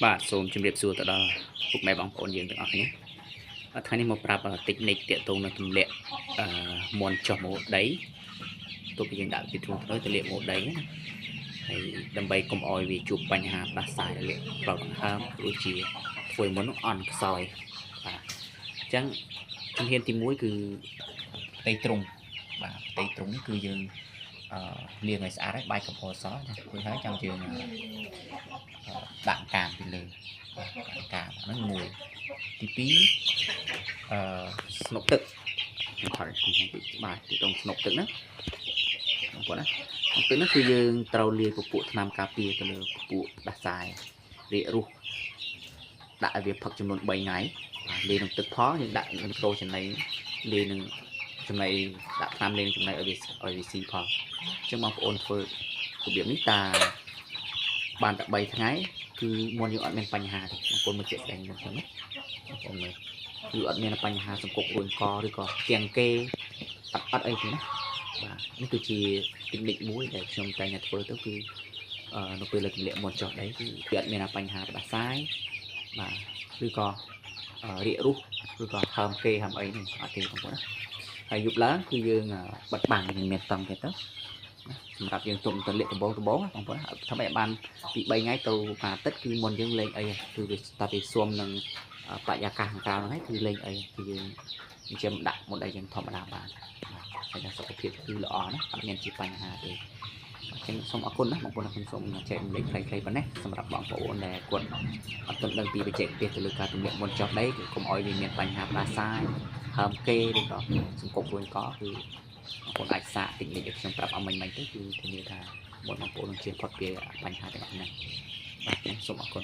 បាទសូមជម្រាបសួរទៅដល់ពុកម៉ែបងប្អូនយើងទាំងអស់គ្នាថ្ងៃនេះមកប្រាប់តិចនិចតាក់ទងនឹងទម្លាក់មន់ចុះមកដីទោះពីយើងដាក់ពីធូរទៅទម្លាក់មកដីណាហើយដើម្បីកុំឲ្យវាជួបបញ្ហាដាស់សាយលាក់ប្រដង្ហើមដូចជាធ្វើមុននោះអន់ខ្សោយបាទអញ្ចឹងជំហានទី1គឺផ្ទៃទ្រុងបាទផ្ទៃទ្រុងនេះគឺយើងលាងឲ្យស្អាតហើយបាយកំផុសសណារួចហើយចាំយើងដាក់កាមពីលើកាមហ្នឹងមួយទី2ស្នុកទឹកខ្ញុំខលបាទទីត្រង់ស្នុកទឹកណាបងប្អូនណាទឹកហ្នឹងគឺយើងត្រូវលាយពពួកថ្នាំការពារទៅលើពពួកដាសាយរាករុះដាក់ឲ្យវាផឹកចំនួន3ថ្ងៃលាយនឹងទឹកផងយើងដាក់នឹងក្រូចំណីលាយនឹងចំណីដាក់ថ្នាំលាយនឹងចំណីឲ្យវាស៊ីផងអញ្ចឹងបងប្អូនធ្វើរបៀបនេះតាបានតែ3ថ្ងៃគឺមុនយើងអត់មានបញ្ហាទេបងប្អូនមកជាក់ស្ដែងមុនហ្នឹងណាបងប្អូនមើលគឺអត់មានបញ្ហាសង្គប់រួញកឬក៏ទាំងគេអត់អីទេណាបាទនេះគឺជាទិញនិចមួយដែលខ្ញុំតែងតែធ្វើទៅគឺនៅពេលលើកទម្លាក់មុនចុះដីគឺវាអត់មានបញ្ហាផ្ដាសាយបាទឬក៏រាករុះឬក៏ហើមគេហើមអីនេះអត់ទេបងប្អូនណាហើយយប់ឡើងគឺយើងបិទបាំងមិនមានតង់ទេទៅសម្រាប់យើងទុំទៅលាក់ដំបងបងប្អូនធ្វើឲ្យបានពី3ថ្ងៃទៅមួយអាទិត្យគឺមុនយើងលេងអីគឺវាស្តាប់ពីស៊ាំនឹងបរិយាកាសខាងក្រៅហ្នឹងគឺលេងអីគឺយើងអញ្ចឹងដាក់មុនអីយើងធម្មតាបានហើយសុខភាពគឺល្អណាអត់មានជាបញ្ហាទេអញ្ចឹងសូមអរគុណណាបងប្អូនខ្ញុំសូមចែករំលែកខ្លីៗប៉ុណ្ណេះសម្រាប់បងប្អូនដែលគាត់អត់ទាន់ដឹងពីបច្ចេកទេសទៅលើការទម្លាក់មុនចុះដីគឺកុំឲ្យវាមានបញ្ហាផ្ដាសាយហើមគេឬក៏សង្គប់រួញកគឺបងប្អូនអាចសាកតិចនិចខ្ញុំប្រាប់អមមិញទៅគឺធានាថាបងប្អូននឹងជៀសផុតពីបញ្ហាទាំងអស់ហ្នឹងបាទសូមអរគុណ